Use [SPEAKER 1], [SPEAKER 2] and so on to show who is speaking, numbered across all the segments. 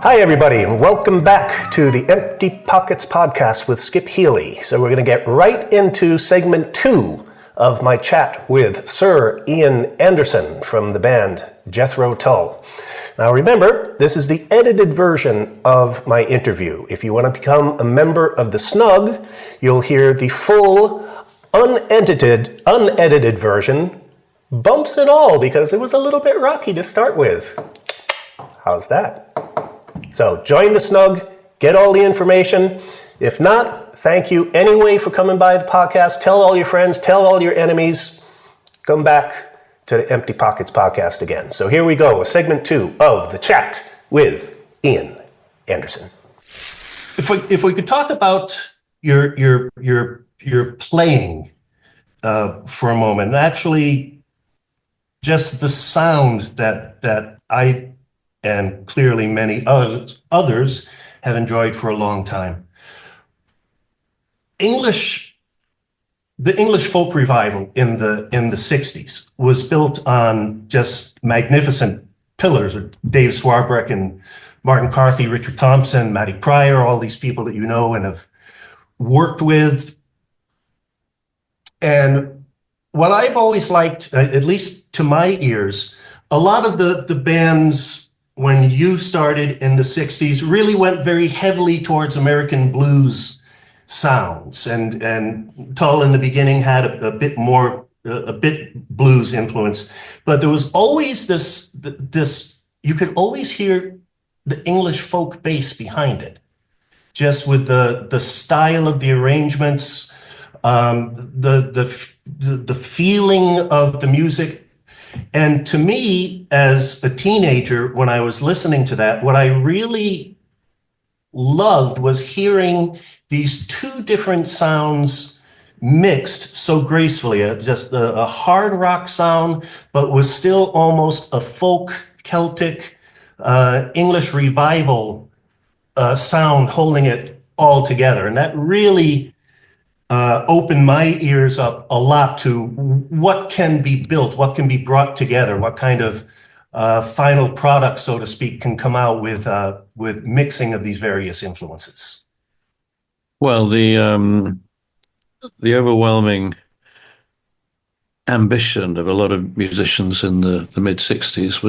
[SPEAKER 1] Hi, everybody, and welcome back to the Empty Pockets podcast with Skip Healy. So we're going to get right into segment 2 of my chat with Sir Ian Anderson from the band Jethro Tull. Now remember, this is the edited version of my interview. If you want to become a member of the Snug, you'll hear the full, unedited version, bumps and all, because it was a little bit rocky to start with. How's that? So join the Snug, get all the information. If not, thank you anyway for coming by the podcast. Tell all your friends, tell all your enemies. Come back to the Empty Pockets podcast again. So here we go, segment 2 of the chat with Ian Anderson.
[SPEAKER 2] If we could talk about your playing for a moment, actually just the sound that I and clearly many others have enjoyed for a long time. The English folk revival in the 60s was built on just magnificent pillars of Dave Swarbrick and Martin Carthy, Richard Thompson, Matty Pryor, all these people that you know and have worked with. And what I've always liked, at least to my ears, a lot of the bands when you started in the 60s really went very heavily towards American blues sounds, and Tull in the beginning had a bit blues influence, but there was always this you could always hear the English folk bass behind it, just with the style of the arrangements, the feeling of the music. And to me, as a teenager, when I was listening to that, what I really loved was hearing these two different sounds mixed so gracefully, just a hard rock sound, but was still almost a folk, Celtic, English revival sound holding it all together. And that really opened my ears up a lot to what can be built, what can be brought together, what kind of final product, so to speak, can come out with mixing of these various influences.
[SPEAKER 3] Well, the overwhelming ambition of a lot of musicians in the mid-60s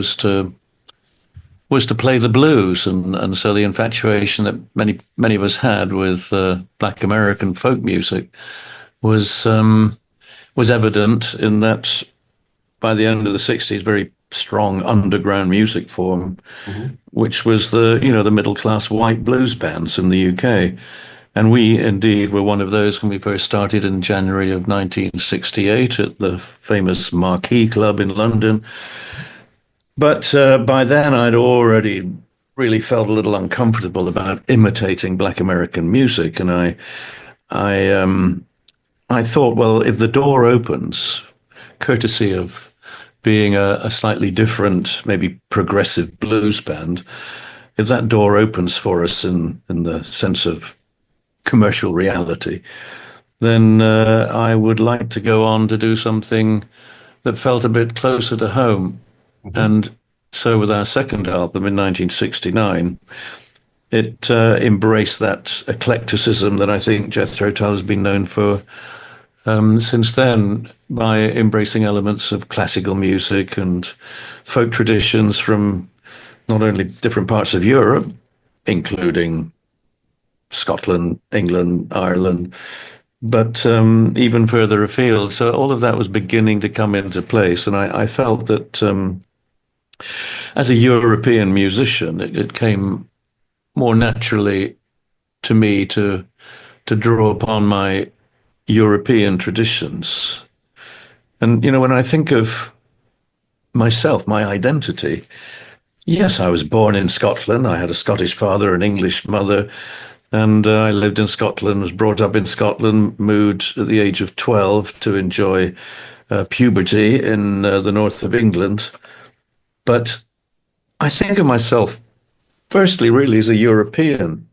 [SPEAKER 3] was to play the blues, and so the infatuation that many of us had with Black American folk music was evident in that by the end of the 60s, very strong underground music form, which was the middle class white blues bands in the UK, and we indeed were one of those when we first started in January of 1968 at the famous Marquee Club in London. But by then, I'd already really felt a little uncomfortable about imitating Black American music, and I thought, well, if the door opens, courtesy of being a slightly different, maybe progressive blues band, if that door opens for us in the sense of commercial reality, then I would like to go on to do something that felt a bit closer to home. And so with our second album in 1969, it embraced that eclecticism that I think Jethro Tull has been known for since then, by embracing elements of classical music and folk traditions from not only different parts of Europe, including Scotland, England, Ireland, but even further afield. So all of that was beginning to come into place. And I felt that as a European musician, it came more naturally to me to draw upon my European traditions. And, when I think of myself, my identity, yes, I was born in Scotland. I had a Scottish father, an English mother, and I lived in Scotland, was brought up in Scotland, moved at the age of 12 to enjoy puberty in the north of England. But I think of myself, firstly, really as a European,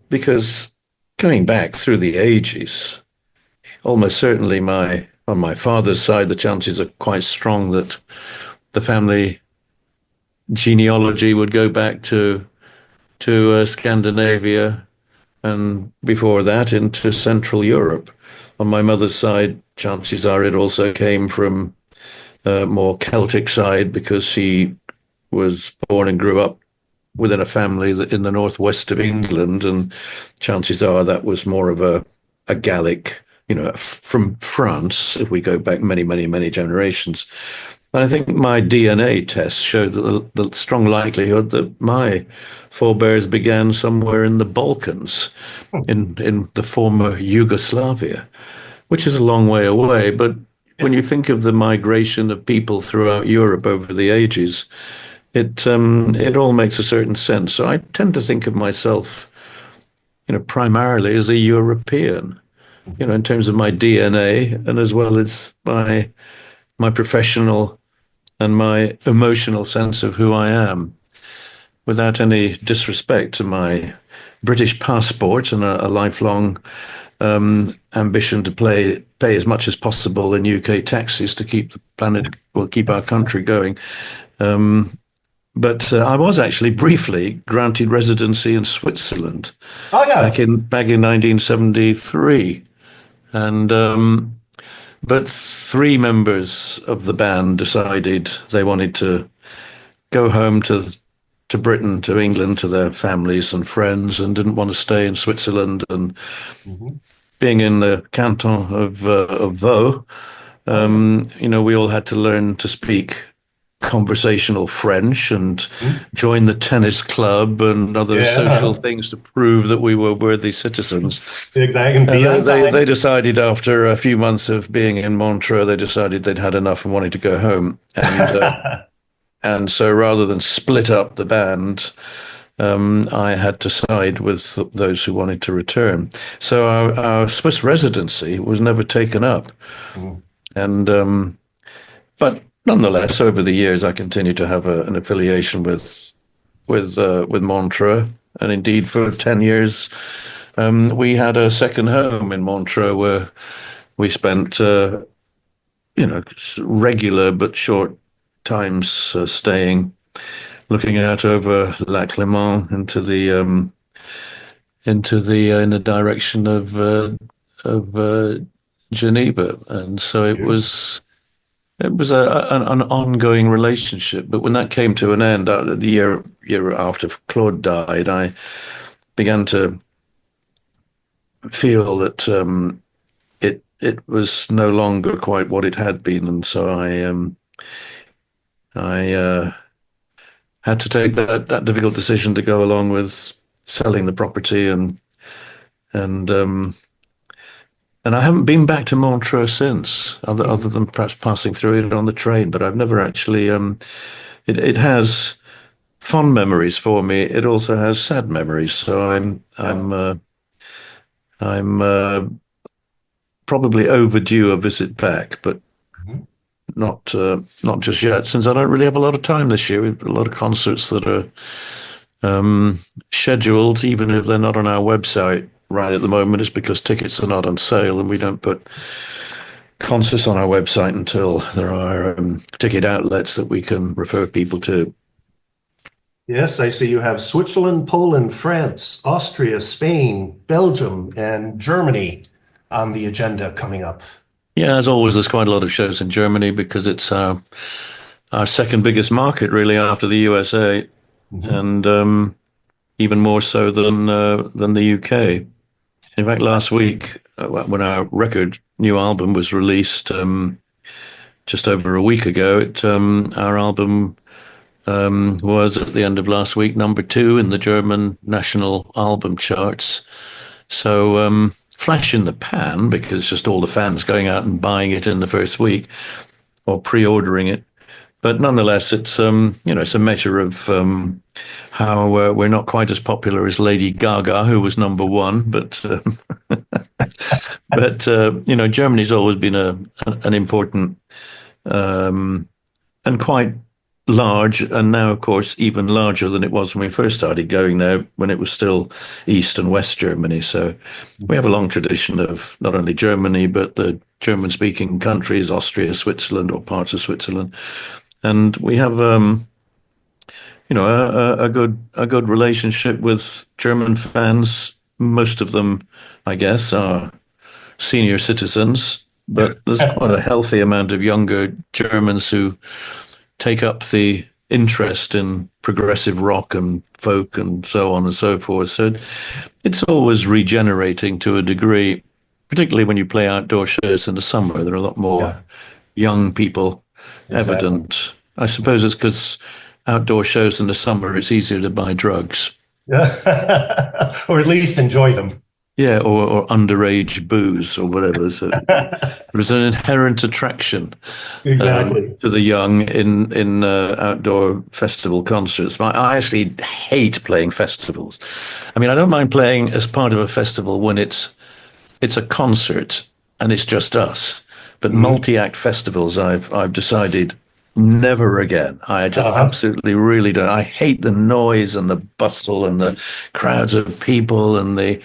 [SPEAKER 3] because going back through the ages, almost certainly on my father's side, the chances are quite strong that the family genealogy would go back to to Scandinavia, and before that into Central Europe. On my mother's side, chances are it also came from more Celtic side because she was born and grew up within a family that in the northwest of England, and chances are that was more of a Gallic, from France, if we go back many, many, many generations. And I think my DNA tests showed the strong likelihood that my forebears began somewhere in the Balkans, in the former Yugoslavia, which is a long way away. But when you think of the migration of people throughout Europe over the ages, it all makes a certain sense. So I tend to think of myself, primarily as a European, in terms of my DNA and as well as my professional and my emotional sense of who I am, without any disrespect to my British passport and a lifelong ambition to pay as much as possible in UK taxes to keep our country going. But I was actually briefly granted residency in Switzerland
[SPEAKER 2] Oh yeah.
[SPEAKER 3] back in 1973, and but three members of the band decided they wanted to go home to Britain, to England, to their families and friends, and didn't want to stay in Switzerland. And being in the canton of Vaud, we all had to learn to speak conversational French and join the tennis club and other social things to prove that we were worthy citizens.
[SPEAKER 2] Exactly.
[SPEAKER 3] And they decided after a few months of being in Montreux, they decided they'd had enough and wanted to go home. And and so rather than split up the band, I had to side with those who wanted to return. So our Swiss residency was never taken up. And but nonetheless, over the years, I continue to have an affiliation with Montreux, and indeed for 10 years, we had a second home in Montreux where we spent, regular but short times staying, looking out over Lac Léman in the direction of Geneva, and so it was. It was an ongoing relationship, but when that came to an end, the year after Claude died, I began to feel that it was no longer quite what it had been, and so I had to take that difficult decision to go along with selling the property and I haven't been back to Montreux since, other than perhaps passing through it on the train. But I've never actually. It has fond memories for me. It also has sad memories. So I'm probably overdue a visit back, but not just yet, since I don't really have a lot of time this year. We've got a lot of concerts that are scheduled, even if they're not on our website. Right at the moment is because tickets are not on sale, and we don't put concerts on our website until there are ticket outlets that we can refer people to.
[SPEAKER 2] Yes, I see you have Switzerland, Poland, France, Austria, Spain, Belgium, and Germany on the agenda coming up.
[SPEAKER 3] Yeah, as always, there's quite a lot of shows in Germany because it's our second biggest market, really, after the USA, and even more so than the UK. In fact, last week, when our new album was released, just over a week ago, our album was at the end of last week #2 in the German national album charts. So flash in the pan, because just all the fans going out and buying it in the first week or pre-ordering it. But nonetheless, it's it's a measure of how we're not quite as popular as Lady Gaga, who was #1. But Germany's always been an important and quite large, and now, of course, even larger than it was when we first started going there, when it was still East and West Germany. So we have a long tradition of not only Germany, but the German-speaking countries, Austria, Switzerland, or parts of Switzerland. And we have a good relationship with German fans. Most of them, I guess, are senior citizens, but there's quite a healthy amount of younger Germans who take up the interest in progressive rock and folk and so on and so forth. So it's always regenerating to a degree, particularly when you play outdoor shows in the summer. There are a lot more
[SPEAKER 2] Yeah,
[SPEAKER 3] young people
[SPEAKER 2] exactly.
[SPEAKER 3] evident. I suppose it's because outdoor shows in the summer, it's easier to buy drugs.
[SPEAKER 2] Yeah. Or at least enjoy them.
[SPEAKER 3] Yeah, or underage booze or whatever. So there's an inherent attraction
[SPEAKER 2] Exactly.
[SPEAKER 3] to the young in outdoor festival concerts. I actually hate playing festivals. I mean, I don't mind playing as part of a festival when it's a concert and it's just us. But
[SPEAKER 2] Mhm.
[SPEAKER 3] multi-act festivals, I've decided never again. I just
[SPEAKER 2] Uh-huh.
[SPEAKER 3] absolutely really don't. I hate the noise and the bustle and the crowds of people and the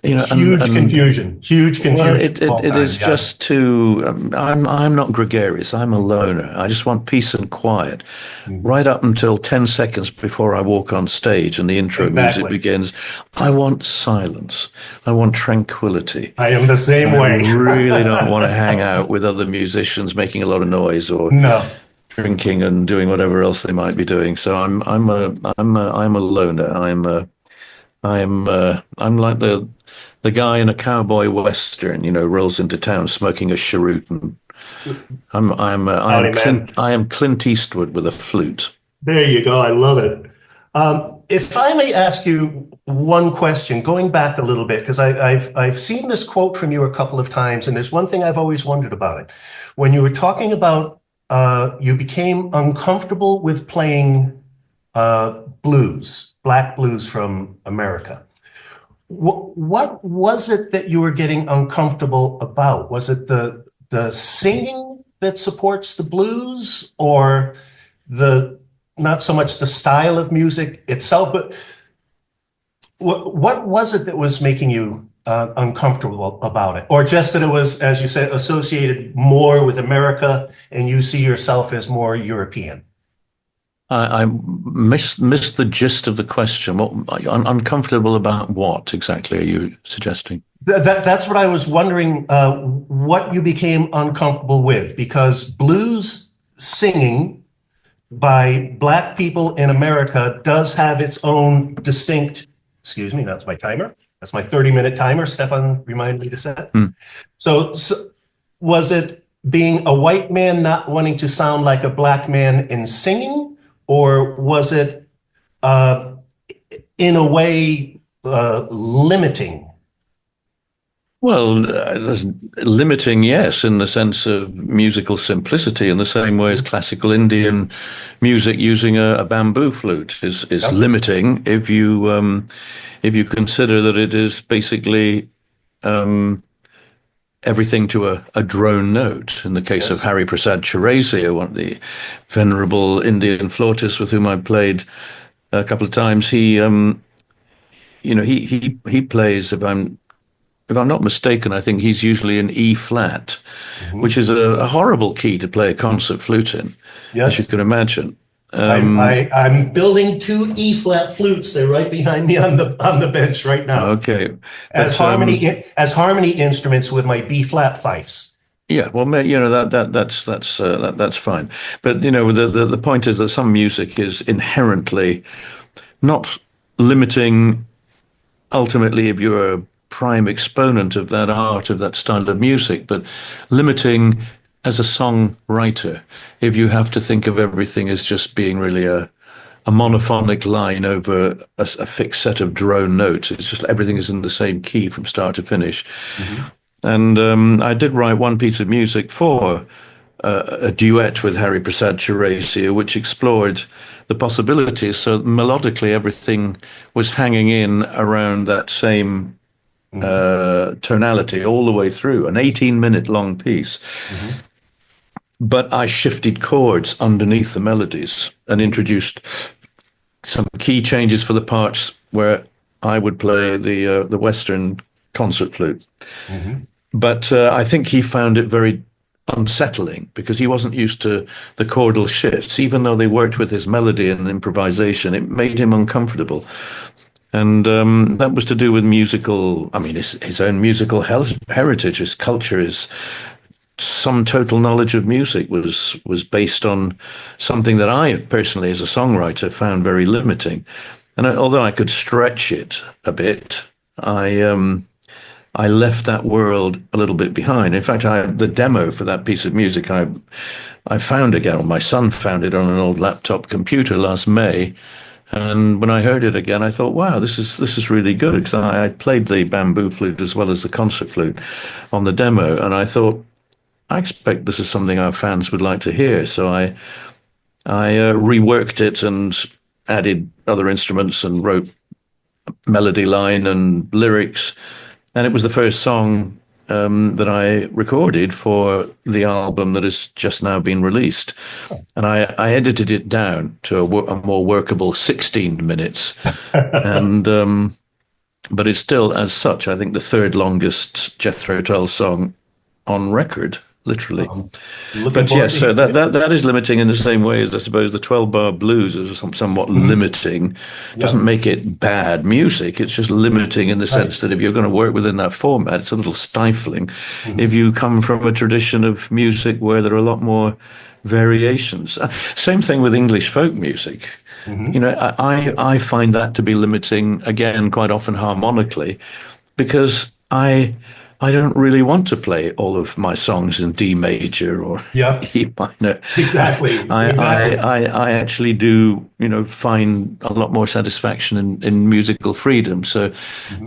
[SPEAKER 2] Huge
[SPEAKER 3] and
[SPEAKER 2] confusion. Huge
[SPEAKER 3] well,
[SPEAKER 2] confusion
[SPEAKER 3] it
[SPEAKER 2] all
[SPEAKER 3] it
[SPEAKER 2] time.
[SPEAKER 3] is
[SPEAKER 2] Yeah.
[SPEAKER 3] just too. I'm not gregarious. I'm a loner. I just want peace and quiet.
[SPEAKER 2] Mhm.
[SPEAKER 3] Right up until 10 seconds before I walk on stage and the intro music
[SPEAKER 2] Exactly.
[SPEAKER 3] begins, I want silence. I want tranquility.
[SPEAKER 2] I am the same
[SPEAKER 3] I
[SPEAKER 2] way.
[SPEAKER 3] really don't want to hang out with other musicians making a lot of noise or
[SPEAKER 2] No.
[SPEAKER 3] drinking and doing whatever else they might be doing. So I'm a loner. I'm like the guy in a cowboy western, rolls into town smoking a cheroot, and
[SPEAKER 2] Howdy, man.
[SPEAKER 3] I am Clint Eastwood with a flute.
[SPEAKER 2] There you go. I love it. If I may ask you one question, going back a little bit, because I've seen this quote from you a couple of times, and there's one thing I've always wondered about it. When you were talking about you became uncomfortable with playing blues, black blues from America. What was it that you were getting uncomfortable about? Was it the singing that supports the blues, or the not so much the style of music itself, but what was it that was making you uncomfortable about it? Or just that it was, as you said, associated more with America and you see yourself as more European?
[SPEAKER 3] I missed the gist of the question. Uncomfortable about what exactly are you suggesting?
[SPEAKER 2] That's what I was wondering, what you became uncomfortable with, because blues singing by Black people in America does have its own distinct, excuse me, that's my timer. That's my 30-minute timer. Stefan reminded me to set.
[SPEAKER 3] Hmm.
[SPEAKER 2] So was it being a white man not wanting to sound like a Black man in singing, or was it uh, in a way limiting?
[SPEAKER 3] Well, there's limiting, yes, in the sense of musical simplicity, in the same way as classical Indian music using a bamboo flute is
[SPEAKER 2] Yep.
[SPEAKER 3] limiting if you consider that it is basically everything to a drone note. In the case of
[SPEAKER 2] Yes.
[SPEAKER 3] Hari Prasad Chaurasia, one of the venerable Indian flautists with whom I played a couple of times, he plays, if I'm not mistaken, I think he's usually in E flat, which
[SPEAKER 2] Mhm.
[SPEAKER 3] is a horrible key to play a concert flute in, as you
[SPEAKER 2] Yes.
[SPEAKER 3] can imagine.
[SPEAKER 2] I'm building two E flat flutes. They're right behind me on the bench right now,
[SPEAKER 3] Okay,
[SPEAKER 2] as
[SPEAKER 3] but
[SPEAKER 2] harmony instruments with my B flat fifes.
[SPEAKER 3] yeah, well, that's fine. But the point is that some music is inherently not limiting. Ultimately, if you're a prime exponent of that art, of that style of music, but limiting as a songwriter, if you have to think of everything as just being really a monophonic line over a fixed set of drone notes. It's just everything is in the same key from start to finish.
[SPEAKER 2] Mhm.
[SPEAKER 3] And I did write one piece of music for a duet with Hari Prasad Chaurasia, which explored the possibilities. So melodically, everything was hanging in around that same
[SPEAKER 2] Mhm.
[SPEAKER 3] tonality all the way through, an 18-minute long piece.
[SPEAKER 2] Mhm.
[SPEAKER 3] But I shifted chords underneath the melodies and introduced some key changes for the parts where I would play the Western concert flute.
[SPEAKER 2] Mhm.
[SPEAKER 3] But I think he found it very unsettling because he wasn't used to the chordal shifts. Even though they worked with his melody and improvisation, it made him uncomfortable. And that was to do with musical, I mean, his own musical heritage, his culture, his some total knowledge of music was based on something that I personally, as a songwriter, found very limiting. And although I could stretch it a bit, I left that world a little bit behind. In fact, the demo for that piece of music, I found again, or my son found it on an old laptop computer last May. And when I heard it again, I thought, wow, this is really good. Because I played the bamboo flute as well as the concert flute on the demo. And I thought, I expect this is something our fans would like to hear. So I reworked it and added other instruments and wrote melody line and lyrics. And it was the first song that I recorded for the album that has just now been released. And I edited it down to a more workable 16 minutes. And but it's still, as such, I think the third longest Jethro Tull song on record. Literally. But yes, so that is limiting in the same way as I suppose the 12-bar blues is somewhat limiting. Doesn't make it bad music. It's just limiting in the sense that if you're going to work within that format, it's a little stifling. If you come from a tradition of music where there are a lot more variations. Same thing with English folk music. You know, I find that to be limiting, again, quite often harmonically, because I don't really want to play all of my songs in D major or E minor.
[SPEAKER 2] Exactly.
[SPEAKER 3] I actually do, you know, find a lot more satisfaction in musical freedom. So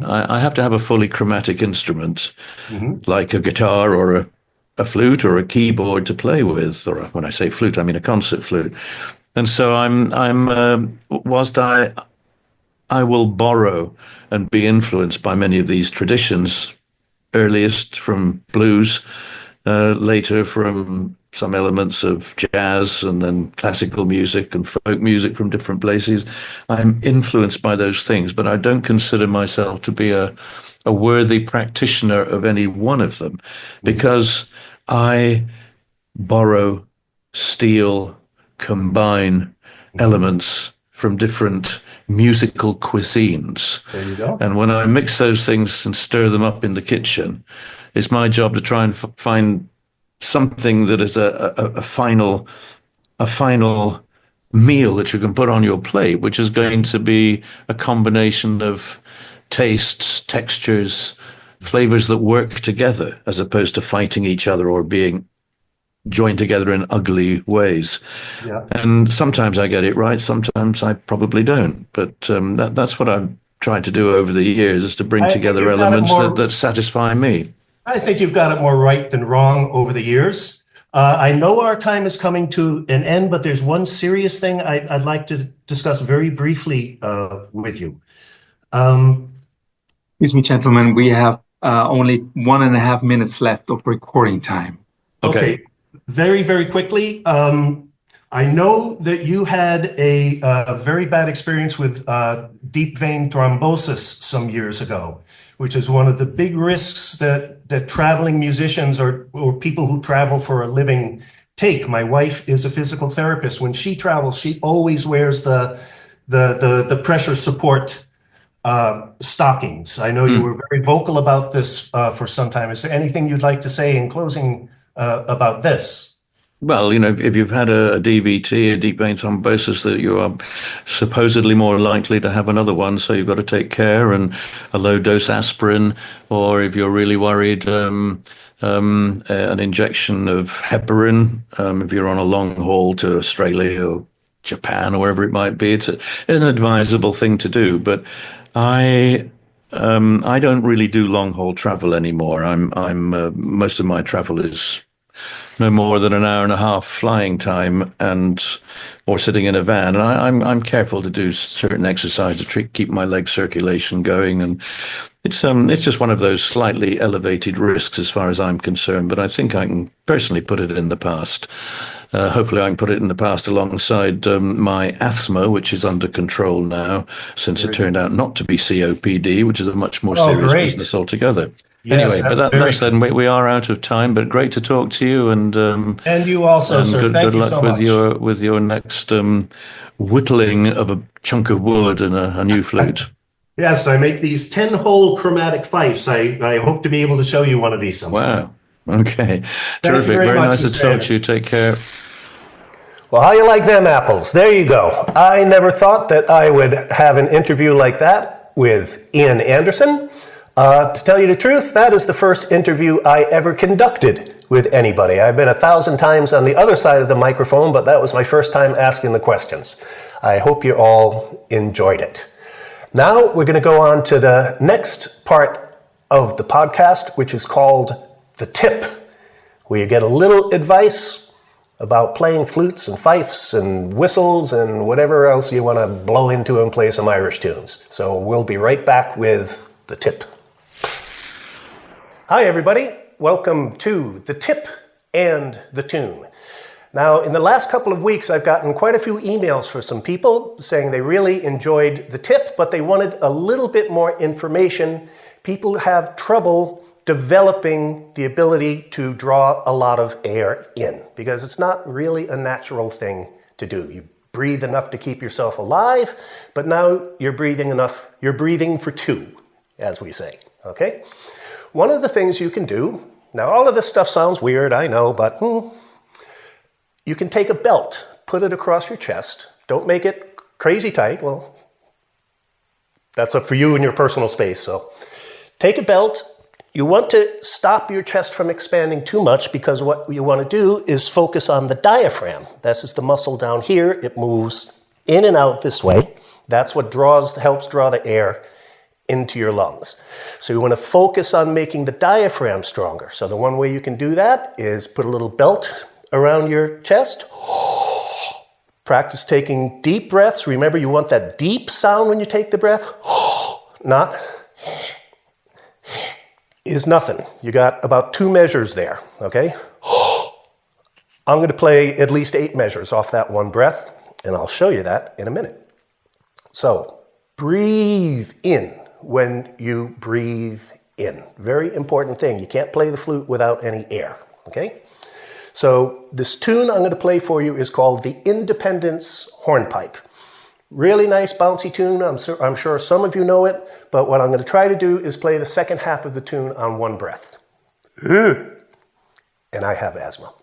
[SPEAKER 3] I have to have a fully chromatic instrument, like a guitar or a flute or a keyboard to play with. Or when I say flute, I mean a concert flute. And so whilst I will borrow and be influenced by many of these traditions, earliest from blues, later from some elements of jazz, and then classical music and folk music from different places. I'm influenced by those things, but I don't consider myself to be a worthy practitioner of any one of them, because I borrow, steal, combine elements from different musical cuisines.
[SPEAKER 2] There you go.
[SPEAKER 3] And when I mix those things and stir them up in the kitchen, it's my job to try and find something that is a final meal that you can put on your plate, which is going to be a combination of tastes, textures, flavors that work together, as opposed to fighting each other or being joined together in ugly ways. And sometimes I get it right, sometimes I probably don't. But that's what I've tried to do over the years, is to bring together elements that satisfy me.
[SPEAKER 2] I think you've got it more right than wrong over the years. I know our time is coming to an end, but there's one serious thing I'd like to discuss very briefly with you.
[SPEAKER 4] Excuse me, gentlemen, we have only 1.5 minutes left of recording time.
[SPEAKER 2] Okay. Very, very quickly. I know that you had a very bad experience with deep vein thrombosis some years ago, which is one of the big risks that traveling musicians or people who travel for a living take. My wife is a physical therapist. When she travels, she always wears the pressure support stockings. I know you were very vocal about this for some time. Is there anything you'd like to say in closing about this?
[SPEAKER 3] Well, you know, if you've had a DVT, a deep vein thrombosis, that you are supposedly more likely to have another one, so you've got to take care, and a low-dose aspirin, or if you're really worried, an injection of heparin, if you're on a long haul to Australia or Japan or wherever it might be. It's an advisable thing to do, but I don't really do long haul travel anymore. Most of my travel is no more than an hour and a half flying time, or sitting in a van. And I'm careful to do certain exercise to keep my leg circulation going. And it's just one of those slightly elevated risks as far as I'm concerned. But I think I can personally put it in the past. Hopefully I can put it in the past alongside my asthma, which is under control now, since it turned out not to be COPD, which is a much more serious business altogether. Anyway, but that
[SPEAKER 2] very
[SPEAKER 3] said, we are out of time. But great to talk to you, and
[SPEAKER 2] you also, sir. Thank
[SPEAKER 3] good
[SPEAKER 2] you
[SPEAKER 3] luck
[SPEAKER 2] so
[SPEAKER 3] with
[SPEAKER 2] much.
[SPEAKER 3] your next whittling of a chunk of wood and a new flute.
[SPEAKER 2] Yes, I make these 10-hole chromatic fifes. I hope to be able to show you one of these sometime.
[SPEAKER 3] Wow. Okay. Terrific.
[SPEAKER 2] very much,
[SPEAKER 3] nice to
[SPEAKER 2] Mr.
[SPEAKER 3] talk to you. Take care.
[SPEAKER 1] Well, how you like them apples? There you go. I never thought that I would have an interview like that with Ian Anderson. To tell you the truth, that is the first interview I ever conducted with anybody. I've been 1,000 times on the other side of the microphone, but that was my first time asking the questions. I hope you all enjoyed it. Now we're going to go on to the next part of the podcast, which is called The Tip, where you get a little advice about playing flutes and fifes and whistles and whatever else you want to blow into and play some Irish tunes. So we'll be right back with The Tip. Hi everybody, welcome to The Tip and the Tune. Now, in the last couple of weeks, I've gotten quite a few emails for some people saying they really enjoyed the tip, but they wanted a little bit more information. People have trouble developing the ability to draw a lot of air in because it's not really a natural thing to do. You breathe enough to keep yourself alive, but now you're breathing enough. You're breathing for two, as we say, okay? One of the things you can do, now all of this stuff sounds weird, I know, but you can take a belt, put it across your chest. Don't make it crazy tight. Well, that's up for you and your personal space. So take a belt. You want to stop your chest from expanding too much because what you want to do is focus on the diaphragm. This is the muscle down here. It moves in and out this way. That's what helps draw the air into your lungs. So you want to focus on making the diaphragm stronger. So the one way you can do that is put a little belt around your chest. Practice taking deep breaths. Remember, you want that deep sound when you take the breath. Not is nothing. You got about 2 measures there, okay? I'm going to play at least 8 measures off that one breath, and I'll show you that in a minute. So breathe in when you breathe in. Very important thing. You can't play the flute without any air, okay? So this tune I'm going to play for you is called the Independence Hornpipe. Really nice bouncy tune. I'm sure some of you know it, but what I'm going to try to do is play the second half of the tune on one breath. And I have asthma.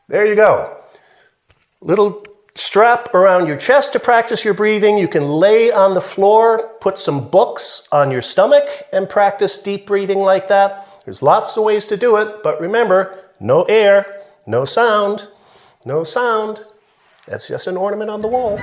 [SPEAKER 1] There you go. Little strap around your chest to practice your breathing. You can lay on the floor, put some books on your stomach, and practice deep breathing like that. There's lots of ways to do it, but remember, no air, no sound, no sound. That's just an ornament on the wall.